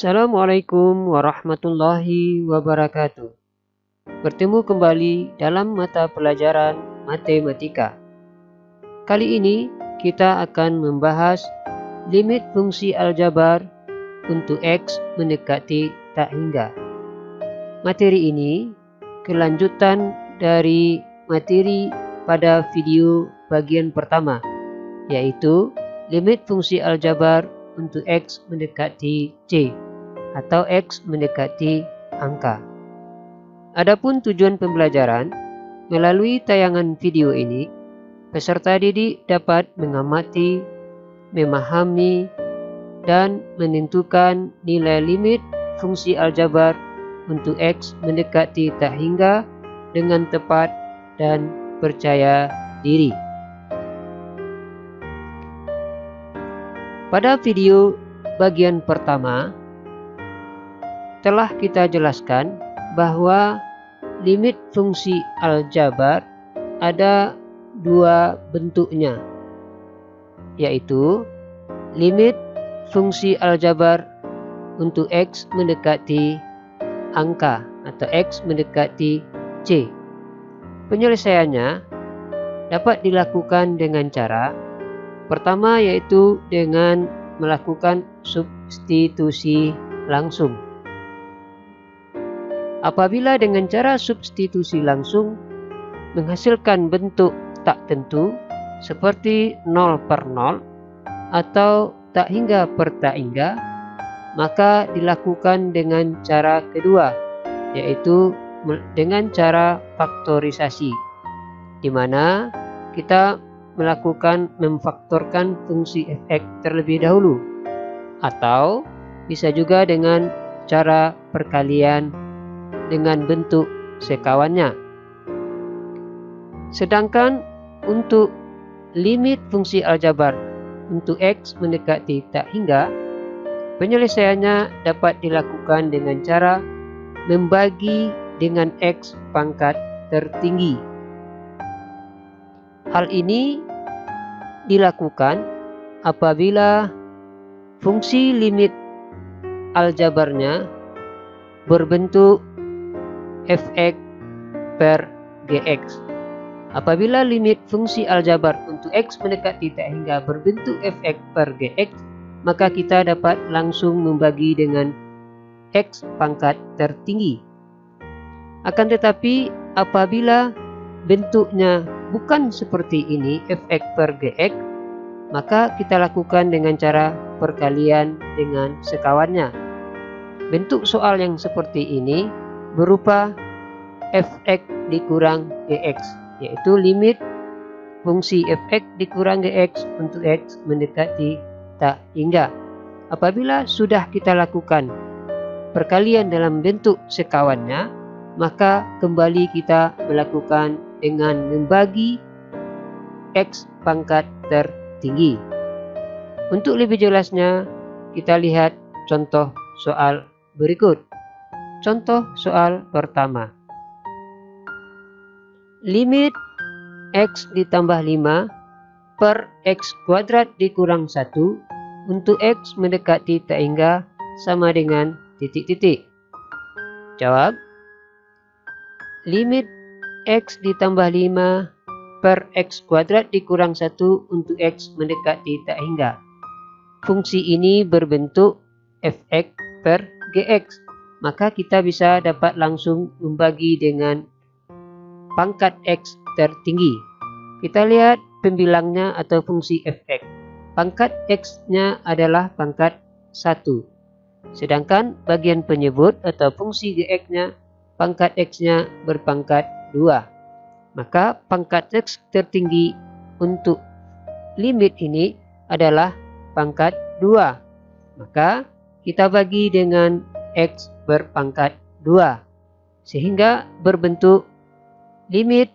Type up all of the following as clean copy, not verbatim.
Assalamualaikum warahmatullahi wabarakatuh. Bertemu kembali dalam mata pelajaran matematika. Kali ini kita akan membahas limit fungsi aljabar untuk X mendekati tak hingga. Materi ini kelanjutan dari materi pada video bagian pertama, yaitu limit fungsi aljabar untuk X mendekati C atau X mendekati angka. Adapun tujuan pembelajaran, melalui tayangan video ini, peserta didik dapat mengamati, memahami, dan menentukan nilai limit fungsi aljabar untuk X mendekati tak hingga dengan tepat dan percaya diri. Pada video bagian pertama, telah kita jelaskan bahwa limit fungsi aljabar ada dua bentuknya, yaitu limit fungsi aljabar untuk X mendekati angka atau X mendekati C. Penyelesaiannya dapat dilakukan dengan cara pertama, yaitu dengan melakukan substitusi langsung. Apabila dengan cara substitusi langsung menghasilkan bentuk tak tentu seperti 0 per 0 atau tak hingga per tak hingga, maka dilakukan dengan cara kedua, yaitu dengan cara faktorisasi, di mana kita memfaktorkan fungsi fx terlebih dahulu, atau bisa juga dengan cara perkalian dengan bentuk sekawannya. Sedangkan untuk limit fungsi aljabar untuk X mendekati tak hingga, penyelesaiannya dapat dilakukan dengan cara membagi dengan X pangkat tertinggi. Hal ini dilakukan apabila fungsi limit aljabarnya berbentuk fx per gx. Apabila limit fungsi aljabar untuk X mendekati tak hingga berbentuk fx per gx, maka kita dapat langsung membagi dengan X pangkat tertinggi. Akan tetapi apabila bentuknya bukan seperti ini, fx per gx, maka kita lakukan dengan cara perkalian dengan sekawannya. Bentuk soal yang seperti ini berupa fx dikurang gx, yaitu limit fungsi fx dikurang gx untuk X mendekati tak hingga. Apabila sudah kita lakukan perkalian dalam bentuk sekawannya, maka kembali kita melakukan dengan membagi X pangkat tertinggi. Untuk lebih jelasnya, kita lihat contoh soal berikut. Contoh soal pertama. Limit X ditambah 5 per X kuadrat dikurang 1 untuk X mendekati tak hingga sama dengan titik-titik. Jawab. Limit X ditambah 5 per X kuadrat dikurang 1 untuk X mendekati tak hingga. Fungsi ini berbentuk fx per gx, maka kita bisa dapat langsung membagi dengan pangkat X tertinggi. Kita lihat pembilangnya atau fungsi fx. Pangkat X-nya adalah pangkat 1. Sedangkan bagian penyebut atau fungsi gx-nya, pangkat X-nya berpangkat 2. Maka pangkat X tertinggi untuk limit ini adalah pangkat 2. Maka kita bagi dengan X berpangkat 2. Sehingga berbentuk limit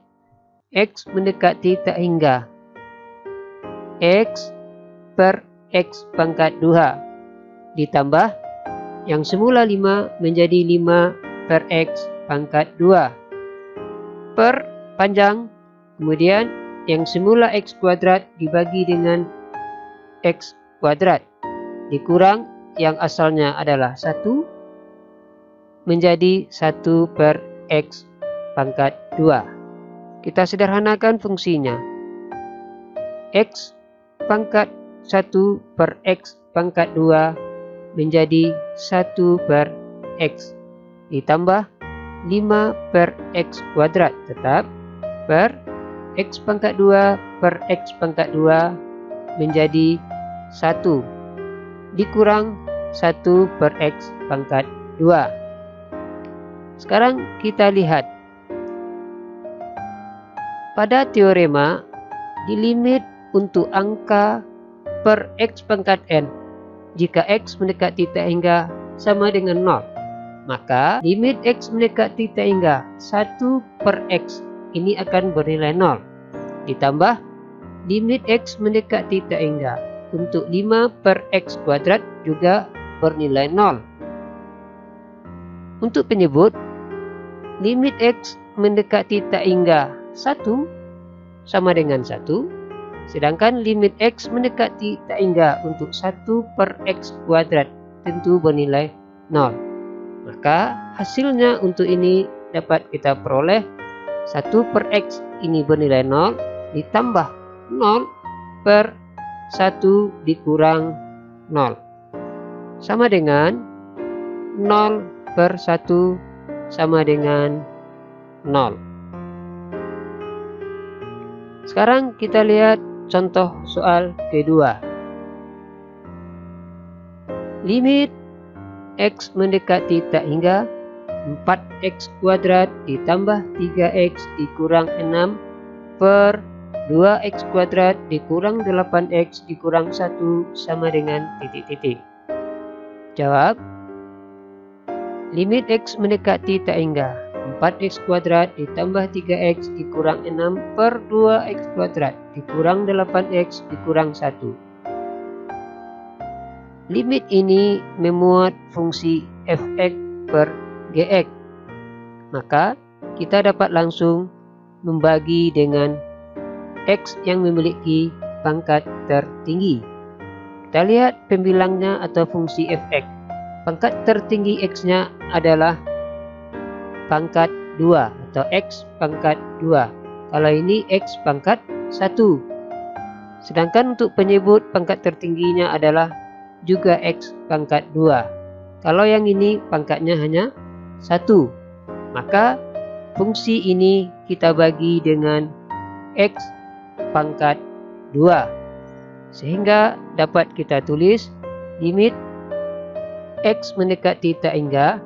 X mendekati tak hingga X per X pangkat 2 ditambah yang semula 5 menjadi 5 per X pangkat 2 per panjang, kemudian yang semula X kuadrat dibagi dengan X kuadrat dikurang yang asalnya adalah 1 menjadi 1 per X pangkat 2. Kita sederhanakan fungsinya. X pangkat 1 per X pangkat 2 menjadi 1 per X ditambah 5 per X kuadrat tetap per X pangkat 2 per X pangkat 2 menjadi 1 dikurang 1 per X pangkat 2. Sekarang kita lihat. Pada teorema, di limit untuk angka per X pangkat N, jika X mendekati tak hingga sama dengan 0, maka limit X mendekati tak hingga 1 per X ini akan bernilai 0. Ditambah limit X mendekati tak hingga untuk 5 per X kuadrat juga bernilai 0. Untuk penyebut, limit X mendekati tak hingga 1 sama dengan 1, sedangkan limit X mendekati tak hingga untuk 1 per X kuadrat tentu bernilai 0. Maka hasilnya untuk ini dapat kita peroleh 1 per X ini bernilai 0 ditambah 0 per 1 dikurang 0 sama dengan 0 per 1 sama dengan 0. Sekarang kita lihat contoh soal kedua. Limit X mendekati tak hingga 4X kuadrat ditambah 3X dikurang 6 per 2X kuadrat dikurang 8X dikurang 1 sama dengan titik-titik. Jawab. Limit X mendekati tak hingga 4X kuadrat ditambah 3X dikurang 6 per 2X kuadrat dikurang 8X dikurang 1. Limit ini memuat fungsi fx per gx. Maka kita dapat langsung membagi dengan X yang memiliki pangkat tertinggi. Kita lihat pembilangnya atau fungsi fx. Pangkat tertinggi X-nya adalah pangkat 2 atau X pangkat 2. Kalau ini X pangkat 1. Sedangkan untuk penyebut pangkat tertingginya adalah juga X pangkat 2. Kalau yang ini pangkatnya hanya 1. Maka fungsi ini kita bagi dengan X pangkat 2. Sehingga dapat kita tulis limit X mendekati tak hingga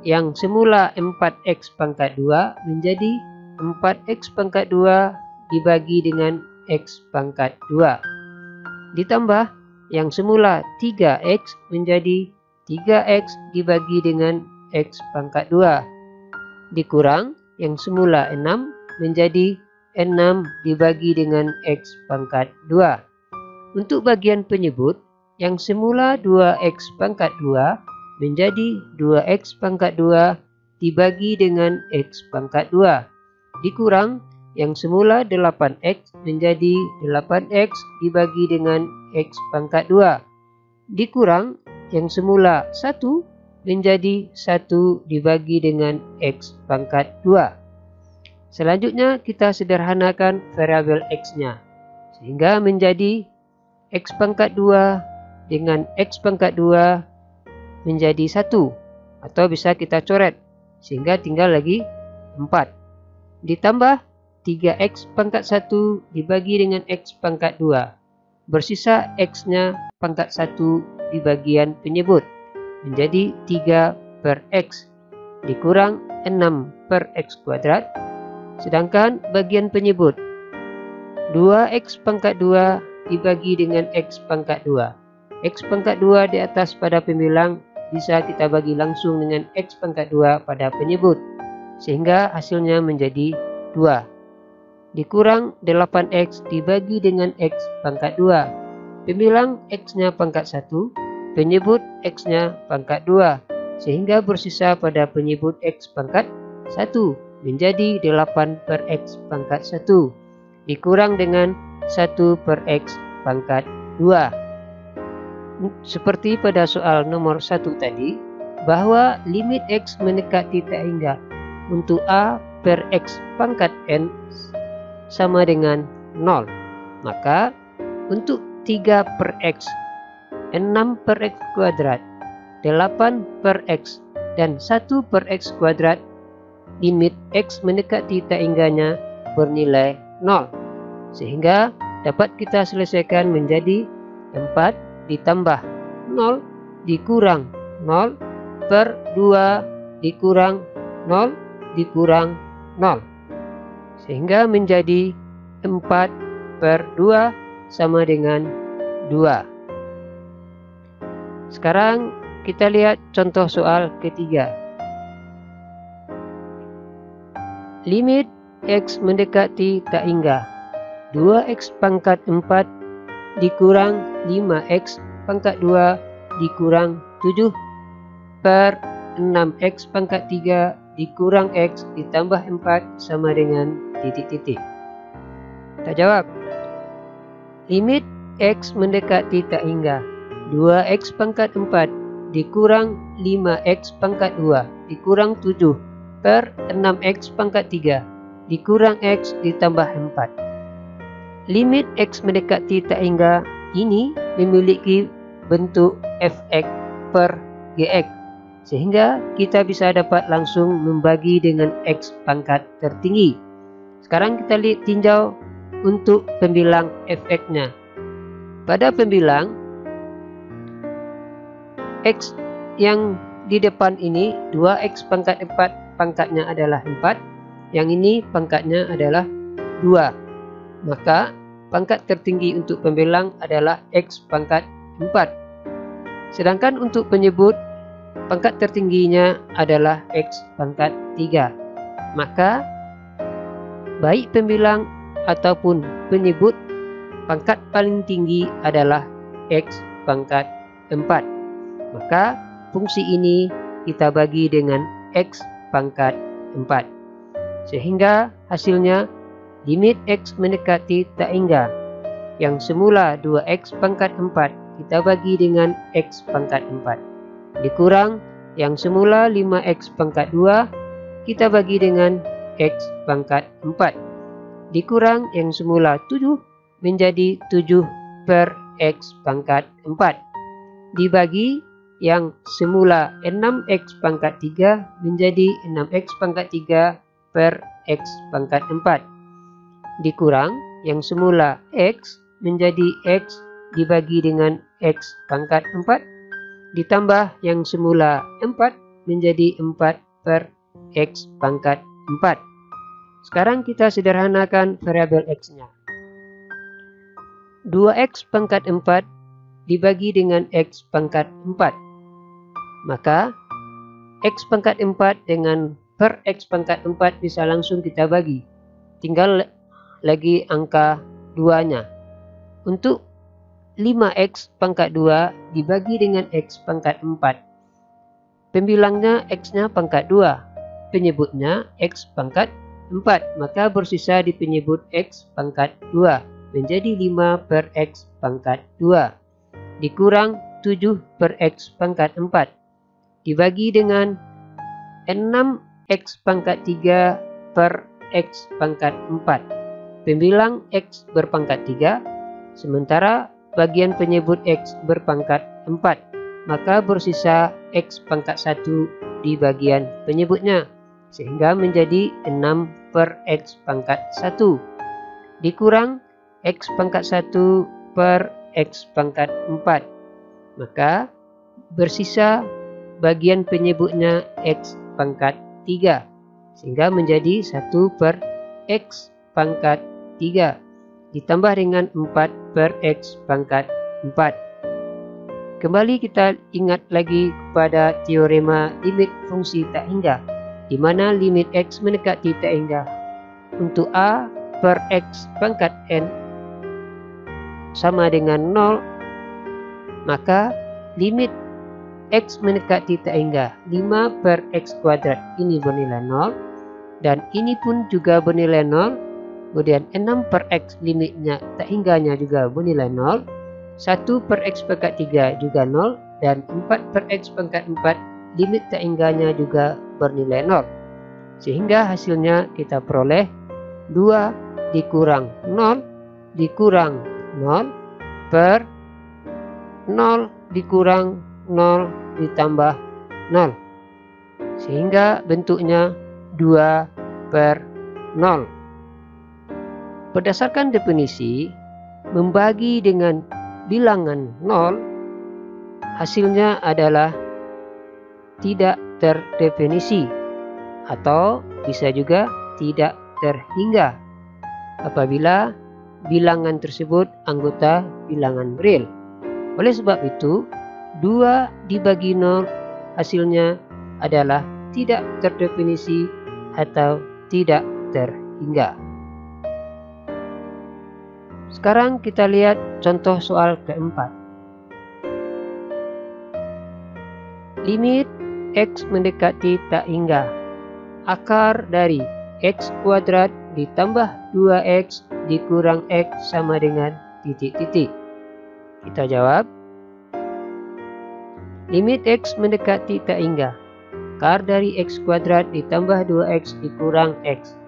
yang semula 4X pangkat 2 menjadi 4X pangkat 2 dibagi dengan X pangkat 2. Ditambah yang semula 3X menjadi 3X dibagi dengan X pangkat 2. Dikurang yang semula 6 menjadi 6 dibagi dengan X pangkat 2. Untuk bagian penyebut, yang semula 2X pangkat 2 menjadi 2X pangkat 2 dibagi dengan X pangkat 2. Dikurang yang semula 8X menjadi 8X dibagi dengan X pangkat 2. Dikurang yang semula 1 menjadi 1 dibagi dengan X pangkat 2. Selanjutnya kita sederhanakan variabel X-nya. Sehingga menjadi X pangkat 2 dengan X pangkat 2 menjadi 1. Atau bisa kita coret. Sehingga tinggal lagi 4. Ditambah 3X pangkat 1 dibagi dengan X pangkat 2. Bersisa X-nya pangkat 1 di bagian penyebut. Menjadi 3 per X. Dikurang 6 per X kuadrat. Sedangkan bagian penyebut 2X pangkat 2 dibagi dengan X pangkat 2. X pangkat 2 di atas pada pembilang bisa kita bagi langsung dengan X pangkat 2 pada penyebut. Sehingga hasilnya menjadi 2. Dikurang 8X dibagi dengan X pangkat 2. Pembilang X-nya pangkat 1, penyebut X-nya pangkat 2. Sehingga bersisa pada penyebut X pangkat 1 menjadi 8 per X pangkat 1. Dikurang dengan 1 per X pangkat 2. seperti pada soal nomor 1 tadi, bahwa limit X mendekati tak hingga untuk A per X pangkat N sama dengan 0. Maka untuk 3 per X, 6 per X kuadrat, 8 per X, dan 1 per X kuadrat, limit X mendekati tak hingganya bernilai 0. Sehingga dapat kita selesaikan menjadi 4 ditambah 0 dikurang 0 per 2 dikurang 0 dikurang 0. Sehingga menjadi 4 per 2 sama dengan 2. Sekarang kita lihat contoh soal ketiga. Limit X mendekati tak hingga 2X pangkat 4 dikurang 5X pangkat 2 dikurang 7 per 6X pangkat 3 dikurang X ditambah 4 sama dengan titik-titik. Kita jawab. Limit X mendekati tak hingga 2X pangkat 4 dikurang 5X pangkat 2 dikurang 7 per 6X pangkat 3 dikurang X ditambah 4. Limit X mendekati tak hingga ini memiliki bentuk Fx per Gx, sehingga kita bisa dapat langsung membagi dengan X pangkat tertinggi. Sekarang kita lihat tinjau untuk pembilang Fx-nya. Pada pembilang X yang di depan ini 2X pangkat 4 pangkatnya adalah 4, yang ini pangkatnya adalah 2. Maka pangkat tertinggi untuk pembilang adalah X pangkat 4. Sedangkan untuk penyebut pangkat tertingginya adalah X pangkat 3. Maka baik pembilang ataupun penyebut, pangkat paling tinggi adalah X pangkat 4. Maka fungsi ini kita bagi dengan X pangkat 4. Sehingga hasilnya limit X mendekati tak hingga yang semula 2X pangkat 4 kita bagi dengan X pangkat 4 dikurang yang semula 5X pangkat 2 kita bagi dengan X pangkat 4 dikurang yang semula 7 menjadi 7 per X pangkat 4 dibagi yang semula 6X pangkat 3 menjadi 6X pangkat 3 per X pangkat 4 dikurang yang semula X menjadi X dibagi dengan X pangkat 4 ditambah yang semula 4 menjadi 4 per X pangkat 4. Sekarang kita sederhanakan variabel X-nya. 2X pangkat 4 dibagi dengan X pangkat 4. Maka X pangkat 4 dengan per X pangkat 4 bisa langsung kita bagi. Tinggal lagi angka 2-nya. Untuk 5X pangkat 2 dibagi dengan X pangkat 4. Pembilangnya X-nya pangkat 2. Penyebutnya X pangkat 4. Maka bersisa di penyebut X pangkat 2 menjadi 5 per X pangkat 2 dikurang 7 per X pangkat 4 dibagi dengan 6X pangkat 3 per X pangkat 4. Pembilang X berpangkat 3, sementara bagian penyebut X berpangkat 4. Maka bersisa X pangkat 1 di bagian penyebutnya, sehingga menjadi 6 per X pangkat 1 dikurang X pangkat 1 per X pangkat 4. Maka bersisa bagian penyebutnya X pangkat 3 sehingga menjadi 1 per X pangkat 3 ditambah dengan 4 per X pangkat 4. Kembali kita ingat lagi kepada teorema limit fungsi tak hingga, di mana limit X mendekati tak hingga untuk A per X pangkat N sama dengan 0, maka limit X mendekati tak hingga 5 per X kuadrat ini bernilai 0 dan ini pun juga bernilai 0. Kemudian 6 per X limitnya tak hingganya juga bernilai 0. 1 per X pangkat 3 juga 0, dan 4 per X pangkat 4 limit tak hingganya juga bernilai 0. Sehingga hasilnya kita peroleh 2 dikurang 0 dikurang 0 per 0 dikurang 0 ditambah 0. Sehingga bentuknya 2 per 0. Berdasarkan definisi, membagi dengan bilangan 0, hasilnya adalah tidak terdefinisi atau bisa juga tidak terhingga apabila bilangan tersebut anggota bilangan real. Oleh sebab itu, 2 dibagi 0 hasilnya adalah tidak terdefinisi atau tidak terhingga. Sekarang kita lihat contoh soal keempat. Limit X mendekati tak hingga. Akar dari X kuadrat ditambah 2X dikurang X sama dengan titik-titik. Kita jawab. Limit X mendekati tak hingga. Akar dari X kuadrat ditambah 2X dikurang X.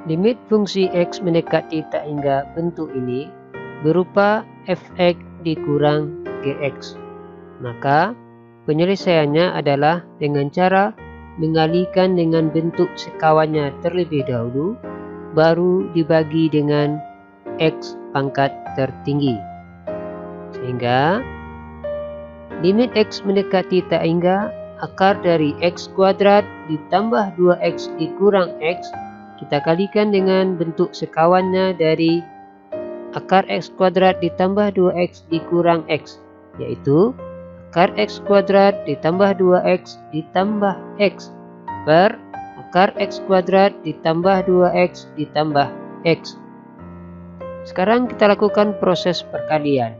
Limit fungsi X mendekati tak hingga bentuk ini berupa Fx dikurang Gx. Maka penyelesaiannya adalah dengan cara mengalihkan dengan bentuk sekawannya terlebih dahulu, baru dibagi dengan X pangkat tertinggi. Sehingga limit X mendekati tak hingga, akar dari X kuadrat ditambah 2X dikurang X, kita kalikan dengan bentuk sekawannya dari akar X kuadrat ditambah 2X dikurang X, yaitu akar X kuadrat ditambah 2X ditambah X per akar X kuadrat ditambah 2X ditambah X. Sekarang kita lakukan proses perkalian,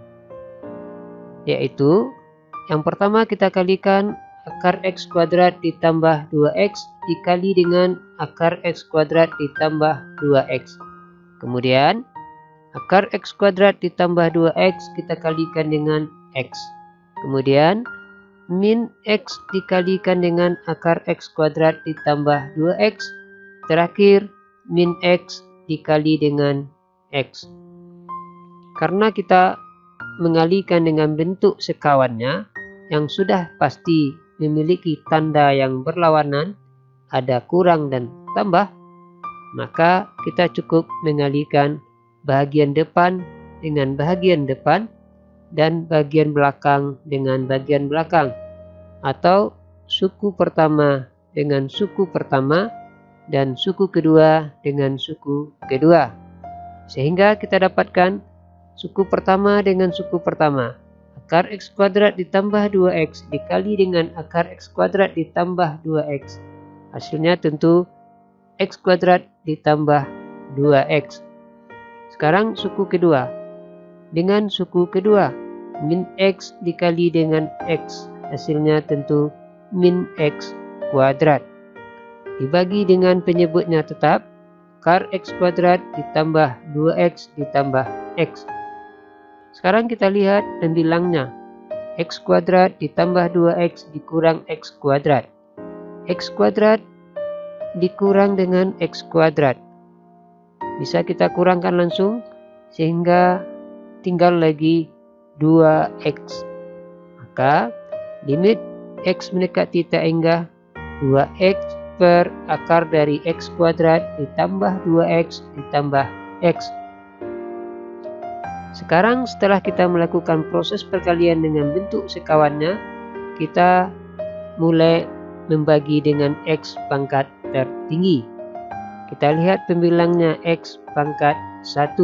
yaitu yang pertama kita kalikan akar X kuadrat ditambah 2X dikali dengan akar X kuadrat ditambah 2X. Kemudian akar X kuadrat ditambah 2X kita kalikan dengan X. Kemudian min X dikalikan dengan akar X kuadrat ditambah 2X. Terakhir min X dikali dengan X. Karena kita mengalihkan dengan bentuk sekawannya yang sudah pasti memiliki tanda yang berlawanan, ada kurang dan tambah, maka kita cukup mengalihkan bahagian depan dengan bahagian depan dan bagian belakang dengan bagian belakang, atau suku pertama dengan suku pertama dan suku kedua dengan suku kedua, sehingga kita dapatkan suku pertama dengan suku pertama. Akar X kuadrat ditambah 2X dikali dengan akar X kuadrat ditambah 2X. Hasilnya tentu X kuadrat ditambah 2X. Sekarang suku kedua. Dengan suku kedua, min X dikali dengan X. Hasilnya tentu min X kuadrat. Dibagi dengan penyebutnya tetap, akar X kuadrat ditambah 2X ditambah X. Sekarang kita lihat pembilangnya. X kuadrat ditambah 2X dikurang X kuadrat. X kuadrat dikurang dengan X kuadrat. Bisa kita kurangkan langsung, sehingga tinggal lagi 2X. Maka limit X mendekati tak hingga 2X per akar dari X kuadrat ditambah 2X ditambah X. Sekarang setelah kita melakukan proses perkalian dengan bentuk sekawannya, kita mulai membagi dengan X pangkat tertinggi. Kita lihat pembilangnya X pangkat 1.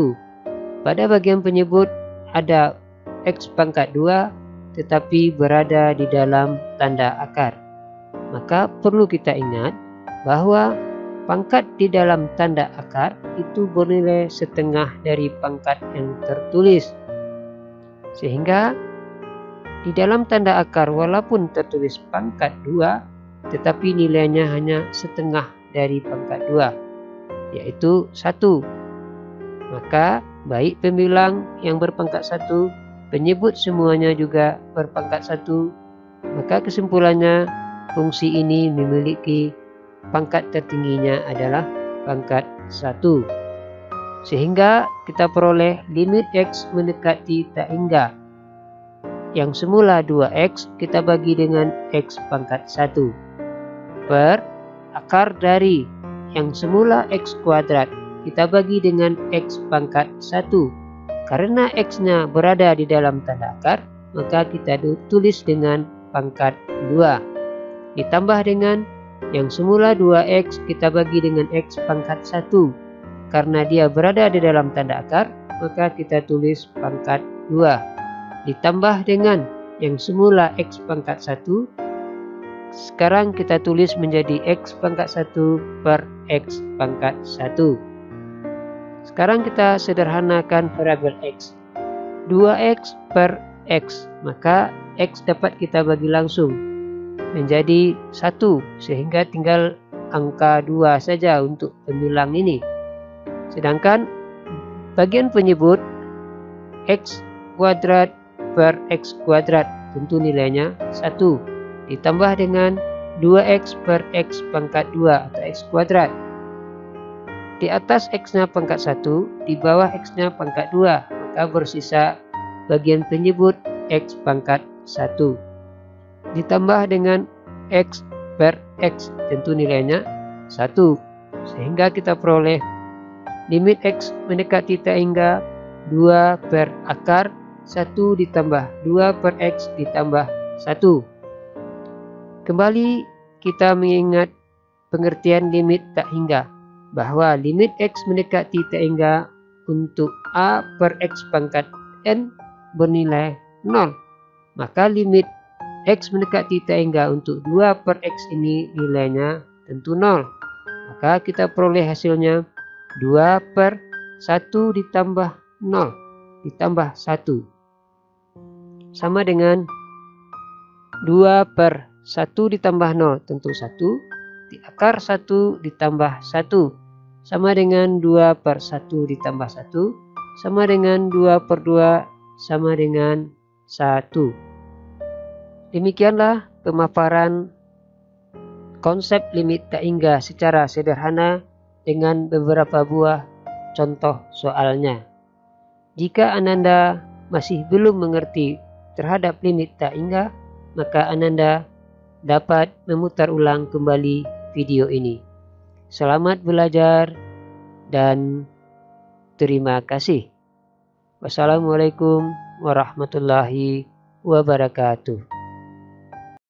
Pada bagian penyebut ada X pangkat 2 tetapi berada di dalam tanda akar. Maka perlu kita ingat bahwa pangkat di dalam tanda akar itu bernilai setengah dari pangkat yang tertulis. Sehingga di dalam tanda akar walaupun tertulis pangkat 2, tetapi nilainya hanya setengah dari pangkat 2, yaitu 1. Maka baik pembilang yang berpangkat 1, penyebut semuanya juga berpangkat 1, maka kesimpulannya fungsi ini memiliki pangkat tertingginya adalah pangkat 1. Sehingga kita peroleh limit X mendekati tak hingga. Yang semula 2X kita bagi dengan X pangkat 1 per akar dari yang semula X kuadrat kita bagi dengan X pangkat 1. Karena X-nya berada di dalam tanda akar, maka kita tulis dengan pangkat 2. Ditambah dengan yang semula 2X kita bagi dengan X pangkat 1. Karena dia berada di dalam tanda akar, maka kita tulis pangkat 2. Ditambah dengan yang semula X pangkat 1, sekarang kita tulis menjadi X pangkat 1 per X pangkat 1. Sekarang kita sederhanakan variabel X. 2X per X, maka X dapat kita bagi langsung menjadi 1, sehingga tinggal angka 2 saja untuk pembilang ini. Sedangkan bagian penyebut X kuadrat per X kuadrat, tentu nilainya 1, ditambah dengan 2X per X pangkat 2 atau X kuadrat. Di atas X-nya pangkat 1, di bawah X-nya pangkat 2, maka bersisa bagian penyebut X pangkat 1. Ditambah dengan X per X, tentu nilainya 1. Sehingga kita peroleh limit X mendekati tak hingga 2 per akar 1 ditambah 2 per X ditambah 1. Kembali kita mengingat pengertian limit tak hingga, bahwa limit X mendekati tak hingga untuk A per X pangkat N bernilai 0. Maka limit X mendekati tak hingga untuk 2 per X ini nilainya tentu 0. Maka kita peroleh hasilnya 2 per 1 ditambah 0 ditambah 1. Sama dengan 2 per 1 ditambah 0, tentu 1, di akar 1 ditambah 1, sama dengan 2 per 1 ditambah 1, sama dengan 2 per 2, sama dengan 1. Demikianlah pemaparan konsep limit tak hingga secara sederhana dengan beberapa buah contoh soalnya. Jika Ananda masih belum mengerti terhadap limit tak hingga, maka Ananda dapat memutar ulang kembali video ini. Selamat belajar dan terima kasih. Wassalamualaikum warahmatullahi wabarakatuh.